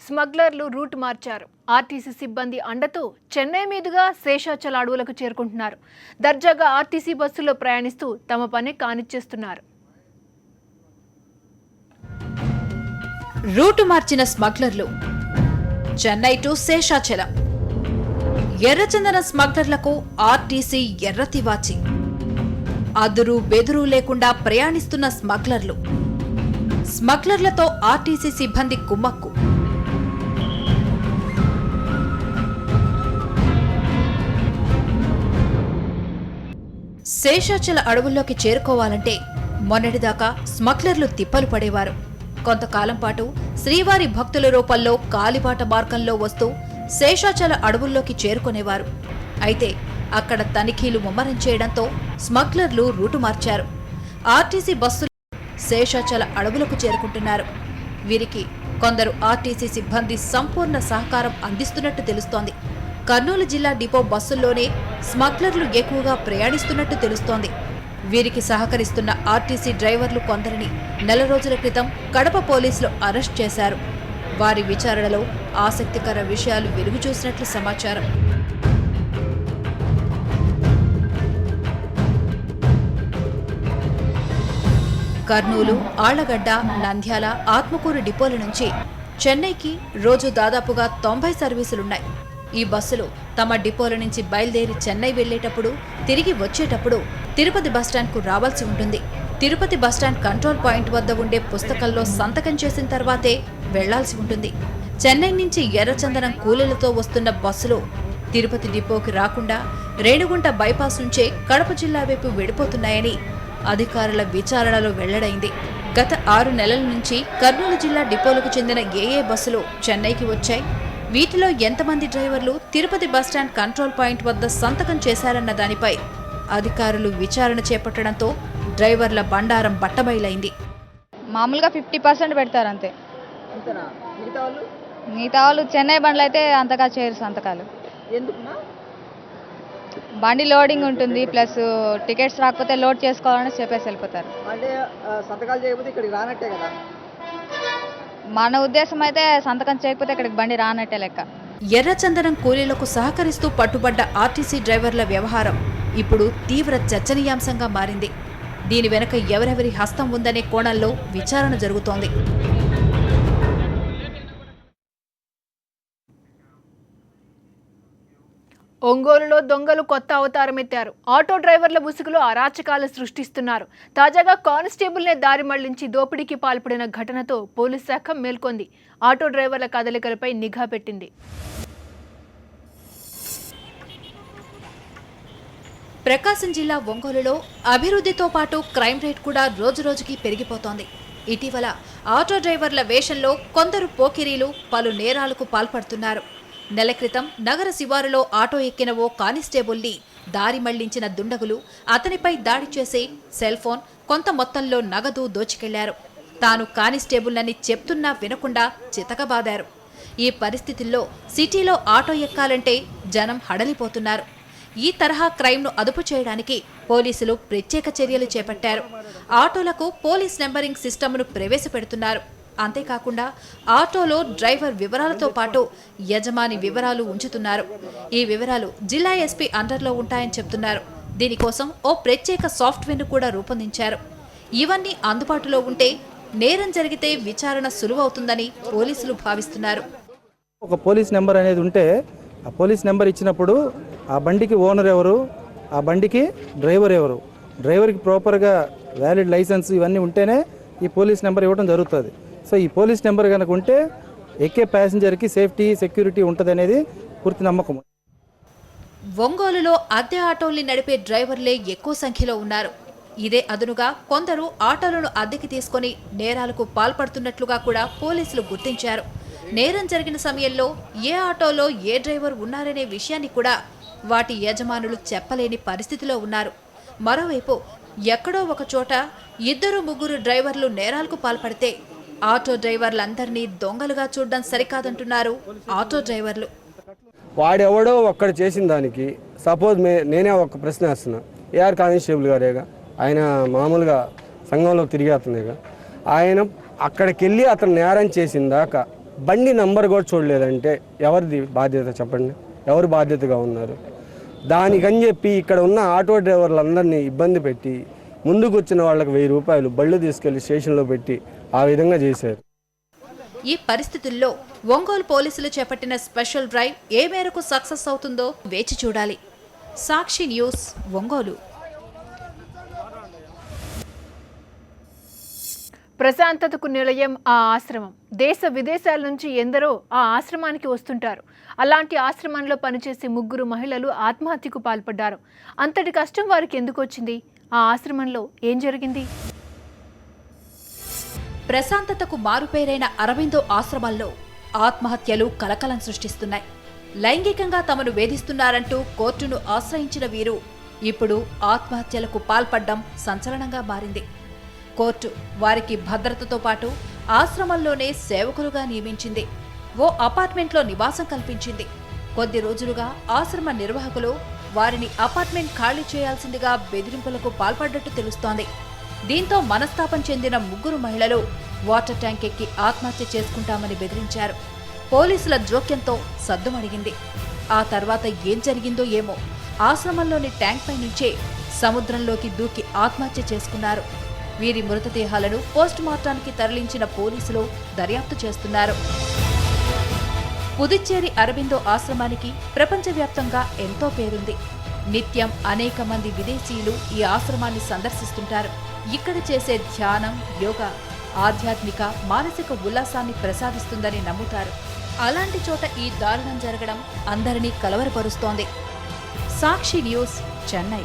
స్మగ్లర్లు రూట్ మార్చారు. ఆర్టీసీ సిబ్బంది అండతో చెన్నై మీదుగా శేషాచల అడవులకు చేరుకుంటున్నారు. దర్జాగా ఆర్టీసీ బస్సులో ప్రయాణిస్తూ తమ పని కానిచ్చేస్తున్నారు. రూటు మార్చిన స్మగ్లర్లు చెన్నై టు శేషాచలం. ఎర్రచందన స్మగ్లర్లకు ఆర్టీసీ ఎర్రతివాచి. అదురు బెదురు లేకుండా ప్రయాణిస్తున్న స్మగ్లర్లతో ఆర్టీసీ సిబ్బంది కుమ్మక్కు. శేషాచల అడవుల్లోకి చేరుకోవాలంటే మొన్నటిదాకా స్మగ్లర్లు తిప్పలు పడేవారు. కొంతకాలం పాటు శ్రీవారి భక్తుల రూపంలో కాలిబాట మార్గంలో వస్తూ శేషాచల అడవుల్లోకి చేరుకునేవారు. అయితే అక్కడ తనిఖీలు ముమ్మరం చేయడంతో స్మగ్లర్లు రూటు మార్చారు. ఆర్టీసీ బస్సులు శేషాచల అడవులకు చేరుకుంటున్నారు. వీరికి కొందరు ఆర్టీసీ సిబ్బంది సంపూర్ణ సహకారం అందిస్తున్నట్టు తెలుస్తోంది. కర్నూలు జిల్లా డిపో బస్సుల్లోనే స్మగ్లర్లు ఎక్కువగా ప్రయాణిస్తున్నట్టు తెలుస్తోంది. వీరికి సహకరిస్తున్న ఆర్టీసీ డ్రైవర్లు కొందరిని నెల రోజుల క్రితం కడప పోలీసులు అరెస్ట్ చేశారు. వారి విచారణలో ఆసక్తికర విషయాలు వెలుగు చూసినట్లు సమాచారం. కర్నూలు, ఆళ్లగడ్డ, నంద్యాల, ఆత్మకూరు డిపోల నుంచి చెన్నైకి రోజు దాదాపుగా 90 సర్వీసులున్నాయి. ఈ బస్సులు తమ డిపోల నుంచి బయలుదేరి చెన్నై వెళ్లేటప్పుడు, తిరిగి వచ్చేటప్పుడు తిరుపతి బస్టాండ్కు రావాల్సి ఉంటుంది. తిరుపతి బస్టాండ్ కంట్రోల్ పాయింట్ వద్ద ఉండే పుస్తకంలో సంతకం చేసిన తర్వాతే వెళ్లాల్సి ఉంటుంది. చెన్నై నుంచి ఎర్రచందనం కూలీలతో వస్తున్న బస్సులు తిరుపతి డిపోకి రాకుండా రేణిగుంట బైపాస్ నుంచే కడప జిల్లా వైపు వెడిపోతున్నాయని అధికారుల విచారణలో వెల్లడైంది. గత 6 నెలల నుంచి కర్నూలు జిల్లా డిపోలకు చెందిన ఏ బస్సులు చెన్నైకి వచ్చాయి, వీటిలో ఎంతమంది డ్రైవర్లు తిరుపతి బస్టాండ్ కంట్రోల్ పాయింట్ వద్ద సంతకం చేశారన్న దానిపై అధికారులు విచారణ చేపట్టడంతో డ్రైవర్ల బండారం బట్టబయలైంది. మామూలుగా 50% పెడతారు అంతే. మిగతా వాళ్ళు చెన్నై బండ్లు అయితే అంతగా చేయరు సంతకాలు. బండి లోడింగ్ ఉంటుంది, ప్లస్ టికెట్స్ రాకపోతే లోడ్ చేసుకోవాలని చెప్పేసి వెళ్ళిపోతారు. మన ఉద్దేశం అయితే సంతకం చేయకపోతే ఇక్కడికి బండి రానట్టే లెక్క. ఎర్రచందనం కూలీలకు సహకరిస్తూ పట్టుబడ్డ ఆర్టీసీ డ్రైవర్ల వ్యవహారం ఇప్పుడు తీవ్ర చర్చనీయాంశంగా మారింది. దీని వెనక ఎవరెవరి హస్తం ఉందనే కోణంలో విచారణ జరుగుతోంది. ఒంగోలులో దొంగలు కొత్త అవతారమెత్తారు. ఆటో డ్రైవర్ల ముసుగులో అరాచకాలు సృష్టిస్తున్నారు. తాజాగా కానిస్టేబుల్నే దారి మళ్లించి దోపిడీకి పాల్పడిన ఘటనతో పోలీస్ శాఖ మేల్కొంది. ఆటో డ్రైవర్ల కదలికలపై నిఘా పెట్టింది. ప్రకాశం జిల్లా ఒంగోలులో అభివృద్ధితో పాటు క్రైమ్ రేట్ కూడా రోజురోజుకి పెరిగిపోతోంది. ఇటీవల ఆటో డ్రైవర్ల వేషంలో కొందరు పోకిరీలు పలు నేరాలకు పాల్పడుతున్నారు. నెల క్రితం నగర శివారులో ఆటో ఎక్కిన ఓ కానిస్టేబుల్ని దారి మళ్లించిన దుండగులు అతనిపై దాడి చేసి సెల్ ఫోన్, కొంత మొత్తంలో నగదు దోచుకెళ్లారు. తాను కానిస్టేబుల్నని చెప్తున్నా వినకుండా చితకబాదారు. ఈ పరిస్థితుల్లో సిటీలో ఆటో ఎక్కాలంటే జనం హడలిపోతున్నారు. ఈ తరహా క్రైమ్ను అదుపు చేయడానికి పోలీసులు ప్రత్యేక చర్యలు చేపట్టారు. ఆటోలకు పోలీస్ నెంబరింగ్ సిస్టమ్ను ప్రవేశపెడుతున్నారు. అంతేకాకుండా ఆటోలో డ్రైవర్ వివరాలతో పాటు యజమాని వివరాలు ఉంచుతున్నారు. ఈ వివరాలు జిల్లా ఎస్పీ అండర్లో ఉంటాయని చెప్తున్నారు. దీనికోసం ఓ ప్రత్యేక సాఫ్ట్వేర్ను కూడా రూపొందించారు. ఇవన్నీ అందుబాటులో ఉంటే నేరం జరిగితే విచారణ సులువవుతుందని పోలీసులు భావిస్తున్నారు. ఒక పోలీస్ నెంబర్ అనేది ఉంటే ఆ పోలీస్ నెంబర్ ఇచ్చినప్పుడు ఆ బండికి ఓనర్ ఎవరు, ఆ బండికి డ్రైవర్ ఎవరు, డ్రైవర్కి ప్రాపర్గా వ్యాలిడ్ లైసెన్స్ ఇవన్నీ ఉంటేనే ఈ పోలీస్ నెంబర్ ఇవ్వడం జరుగుతుంది. సో ఈ పోలీస్ నెంబర్ కనుక ఉంటే ఎక్కే ప్యాసింజర్కి సేఫ్టీ, సెక్యూరిటీ ఉంటుంది అనేది పూర్తి నమ్మకం. ఒంగోలులో అద్దె ఆటోల్ని నడిపే డ్రైవర్లే ఎక్కువ సంఖ్యలో ఉన్నారు. ఇదే అదునుగా కొందరు ఆటోలను అద్దెకి తీసుకుని నేరాలకు పాల్పడుతున్నట్లుగా కూడా పోలీసులు గుర్తించారు. నేరం జరిగిన సమయంలో ఏ ఆటోలో ఏ డ్రైవర్ ఉన్నారనే విషయాన్ని కూడా వాటి యజమానులు చెప్పలేని పరిస్థితిలో ఉన్నారు. మరోవైపు ఎక్కడో ఒక చోట 2-3 డ్రైవర్లు నేరాలకు పాల్పడితే ఆటో డ్రైవర్లందరినీ దొంగలుగా చూడడం సరికాదంటున్నారు ఆటో డ్రైవర్లు. వాడెవడో ఒక్కడ చేసిన దానికి సపోజ్ నేనే ఒక ప్రశ్న వేస్తున్నా. ఏఆర్ కానిస్టేబుల్ గారేగా, ఆయన మామూలుగా సంఘంలోకి తిరిగేస్తున్నాయిగా, ఆయన అక్కడికి వెళ్ళి అతను నేరం చేసిన దాకా బండి నంబర్ కూడా చూడలేదంటే ఎవరిది బాధ్యత చెప్పండి? ఎవరు బాధ్యతగా ఉన్నారు? దానికని చెప్పి ఇక్కడ ఉన్న ఆటో డ్రైవర్లందరినీ ఇబ్బంది పెట్టి ముందుకు వచ్చిన వాళ్ళకి 1000 రూపాయలు బళ్ళు తీసుకెళ్లి స్టేషన్లో పెట్టి ఆ విధంగా చేశారు. ఈ పరిస్థితుల్లో ఒంగోలు పోలీసులు చేపట్టిన స్పెషల్ డ్రైవ్ ఏ మేరకు సక్సెస్ అవుతుందో వేచి చూడాలి. సాక్షి న్యూస్, ఒంగోలు. ప్రశాంతతకు నిలయం ఆ ఆశ్రమం. దేశ విదేశాల నుంచి ఎందరో ఆ ఆశ్రమానికి వస్తుంటారు. అలాంటి ఆశ్రమంలో పనిచేసే 3 మహిళలు ఆత్మహత్యకు పాల్పడ్డారు. అంతటి కష్టం వారికి ఎందుకు వచ్చింది? ఆ ఆశ్రమంలో ఏం జరిగింది? ప్రశాంతతకు మారుపేరైన అరవిందో ఆశ్రమాల్లో ఆత్మహత్యలు కలకలం సృష్టిస్తున్నాయి. లైంగికంగా తమను వేధిస్తున్నారంటూ కోర్టును ఆశ్రయించిన వీరు ఇప్పుడు ఆత్మహత్యలకు పాల్పడ్డం సంచలనంగా మారింది. కోర్టు వారికి భద్రతతో పాటు ఆశ్రమంలోనే సేవకులుగా నియమించింది. ఓ అపార్ట్మెంట్లో నివాసం కల్పించింది. కొద్ది రోజులుగా ఆశ్రమ నిర్వాహకులు వారిని అపార్ట్మెంట్ ఖాళీ చేయాల్సిందిగా బెదిరింపులకు పాల్పడ్డట్టు తెలుస్తోంది. దీంతో మనస్తాపం చెందిన 3 మహిళలు వాటర్ ట్యాంక్ ఎక్కి ఆత్మహత్య చేసుకుంటామని బెదిరించారు. పోలీసుల జోక్యంతో సద్దుమణిగింది. ఆ తర్వాత ఏం జరిగిందో ఏమో, ఆశ్రమంలోని ట్యాంక్ పై నుంచే సముద్రంలోకి దూకి ఆత్మహత్య చేసుకున్నారు. వీరి మృతదేహాలను పోస్టుమార్టానికి తరలించిన పోలీసులు దర్యాప్తు చేస్తున్నారు. పుదుచ్చేరి అరబిందో ఆశ్రమానికి ప్రపంచవ్యాప్తంగా ఎంతో పేరుంది. నిత్యం అనేక మంది విదేశీయులు ఈ ఆశ్రమాన్ని సందర్శిస్తుంటారు. ఇక్కడ చేసే ధ్యానం, యోగా ఆధ్యాత్మిక, మానసిక ఉల్లాసాన్ని ప్రసాదిస్తుందని నమ్ముతారు. అలాంటి చోట ఈ దారుణం జరగడం అందరినీ కలవరపరుస్తోంది. సాక్షి న్యూస్, చెన్నై.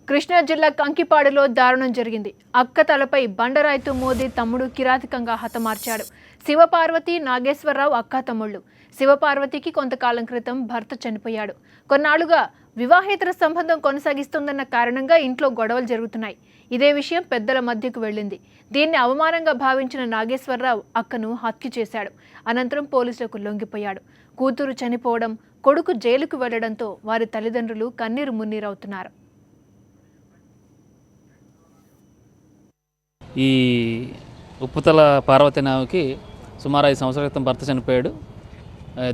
కృష్ణా జిల్లా కంకిపాడులో దారుణం జరిగింది. అక్క తలపై బండరాయితో మోదీ తమ్ముడు కిరాతకంగా హతమార్చాడు. శివపార్వతి, నాగేశ్వరరావు అక్కా తమ్ముళ్లు. శివపార్వతికి కొంతకాలం క్రితం భర్త చనిపోయాడు. కొన్నాళ్లుగా వివాహేతర సంబంధం కొనసాగిస్తోందన్న కారణంగా ఇంట్లో గొడవలు జరుగుతున్నాయి. ఇదే విషయం పెద్దల మధ్యకు వెళ్ళింది. దీన్ని అవమానంగా భావించిన నాగేశ్వరరావు అక్కను హత్య చేశాడు. అనంతరం పోలీసులకు లొంగిపోయాడు. కూతురు చనిపోవడం, కొడుకు జైలుకు వెళ్లడంతో వారి తల్లిదండ్రులు కన్నీరు మున్నీరవుతున్నారు. ఈ ఉప్పుతల పార్వతీనావుకి సుమారు 5 సంవత్సరాల క్రితం భర్త చనిపోయాడు.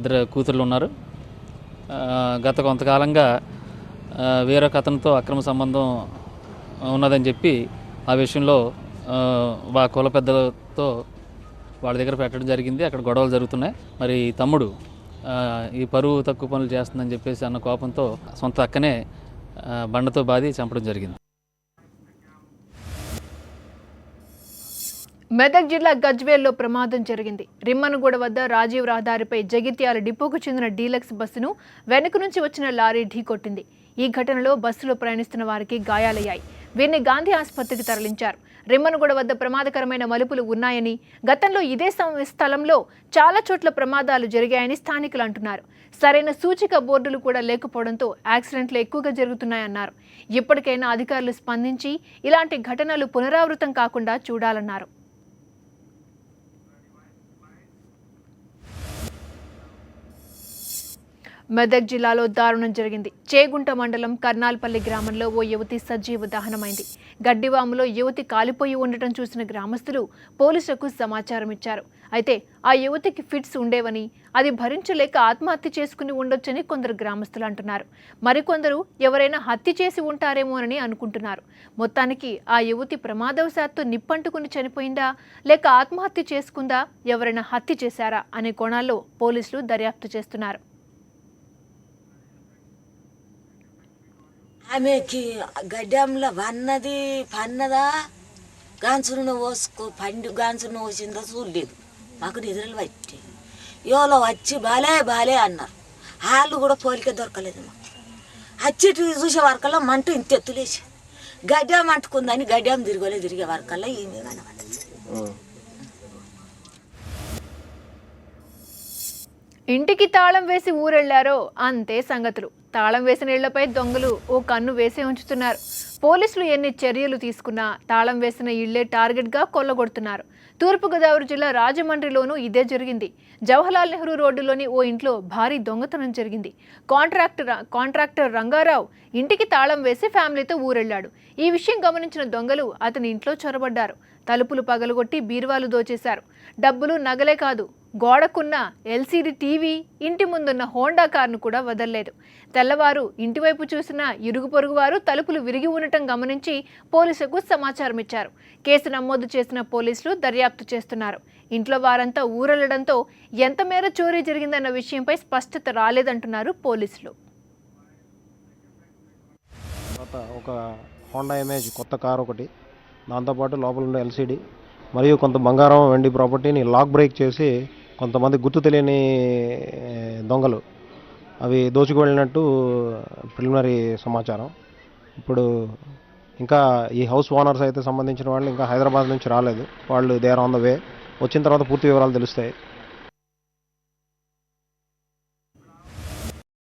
2 కూతుర్లు ఉన్నారు. గత కొంతకాలంగా వేరొక అతనితో అక్రమ సంబంధం ఉన్నదని చెప్పి ఆ విషయంలో కుల పెద్దలతో వాళ్ళ దగ్గర పెట్టడం జరిగింది. అక్కడ గొడవలు జరుగుతున్నాయి. మరి తమ్ముడు ఈ పరువు తక్కువ పనులు చేస్తుందని చెప్పేసి అన్న కోపంతో సొంత అక్కనే బండతో బాది చంపడం జరిగింది. మెదక్ జిల్లా గజ్వేల్లో ప్రమాదం జరిగింది. రిమ్మనగూడ వద్ద రాజీవ్ రహదారిపై జగిత్యాల డిపోకు చెందిన డీలక్స్ బస్సును వెనుక నుంచి వచ్చిన లారీ ఢీకొట్టింది. ఈ ఘటనలో బస్సులో ప్రయాణిస్తున్న వారికి గాయాలయ్యాయి. వీరిని గాంధీ ఆసుపత్రికి తరలించారు. రిమ్మనగూడ వద్ద ప్రమాదకరమైన మలుపులు ఉన్నాయని, గతంలో ఇదే స్థలంలో చాలా చోట్ల ప్రమాదాలు జరిగాయని స్థానికులు అంటున్నారు. సరైన సూచిక బోర్డులు కూడా లేకపోవడంతో యాక్సిడెంట్లు ఎక్కువగా జరుగుతున్నాయన్నారు. ఇప్పటికైనా అధికారులు స్పందించి ఇలాంటి ఘటనలు పునరావృతం కాకుండా చూడాలన్నారు. మెదక్ జిల్లాలో దారుణం జరిగింది. చేగుంట మండలం కర్నాల్పల్లి గ్రామంలో ఓ యువతి సజీవ దహనమైంది. గడ్డివాములో యువతి కాలిపోయి ఉండటం చూసిన గ్రామస్తులు పోలీసులకు సమాచారం ఇచ్చారు. అయితే ఆ యువతికి ఫిట్స్ ఉండేవని, అది భరించలేక ఆత్మహత్య చేసుకుని ఉండొచ్చని కొందరు గ్రామస్తులు అంటున్నారు. మరికొందరు ఎవరైనా హత్య చేసి ఉంటారేమోనని అనుకుంటున్నారు. మొత్తానికి ఆ యువతి ప్రమాదవశాత్తు నిప్పంటుకుని చనిపోయిందా, లేక ఆత్మహత్య చేసుకుందా, ఎవరైనా హత్య చేశారా అనే కోణాల్లో పోలీసులు దర్యాప్తు చేస్తున్నారు. ఆమెకి గడ్డంలో పన్నదా గాంచును గాంచును పోసిందో చూడలేదు. మాకు నిద్రలు పట్టి ఎవరో వచ్చి బాలే అన్నారు. వాళ్ళు కూడా పోలిక దొరకలేదు. మాకు వచ్చి చూసే వరకల్లా మంట ఇంత ఎత్తులేసి గడ్డం అంటుకుందని గడ్డం తిరిగే వరకల్లా ఈమె కనబడ్డది. ఇంటికి తాళం వేసి ఊరెళ్లారో అంతే సంగతులు. తాళం వేసిన ఇళ్లపై దొంగలు ఓ కన్ను వేసే ఉంచుతున్నారు. పోలీసులు ఎన్ని చర్యలు తీసుకున్నా తాళం వేసిన ఇళ్లే టార్గెట్గా కొల్లగొడుతున్నారు. తూర్పుగోదావరి జిల్లా రాజమండ్రిలోనూ ఇదే జరిగింది. జవహర్లాల్ నెహ్రూ రోడ్డులోని ఓ ఇంట్లో భారీ దొంగతనం జరిగింది. కాంట్రాక్టర్ రంగారావు ఇంటికి తాళం వేసి ఫ్యామిలీతో ఊరెళ్లాడు. ఈ విషయం గమనించిన దొంగలు అతని ఇంట్లో చొరబడ్డారు. తలుపులు పగలగొట్టి బీరువాలు దోచేశారు. డబ్బులు, నగలే కాదు, గోడకున్న ఎల్సీడీ టీవీ, ఇంటి ముందున్న హోండా కారును కూడా వదలలేదు. తెల్లవారు ఇంటివైపు చూసిన ఇరుగు పొరుగు వారు తలుపులు విరిగి ఉండటం గమనించి పోలీసులకు సమాచారం ఇచ్చారు. కేసు నమోదు చేసిన పోలీసులు దర్యాప్తు చేస్తున్నారు. ఇంట్లో వారంతా ఊరెళ్లడంతో ఎంత మేర చోరీ జరిగిందన్న విషయంపై స్పష్టత రాలేదంటున్నారు పోలీసులు. ఒక హోండా ఇమేజ్ కొత్త కారు ఒకటి, దాంతోపాటు లోపల ఉండే ఎల్సీడీ మరియు కొంత బంగారం, వెండి ప్రాపర్టీని లాక్ బ్రేక్ చేసి కొంతమంది గుర్తు తెలియని దొంగలు అవి దోచుకు వెళ్ళినట్టు ప్రిలిమినరీ సమాచారం. ఇప్పుడు ఇంకా ఈ హౌస్ ఓనర్స్ అయితే సంబంధించిన వాళ్ళు ఇంకా హైదరాబాద్ నుంచి రాలేదు. వాళ్ళు they are on the way. వచ్చిన తర్వాత పూర్తి వివరాలు తెలుస్తాయి.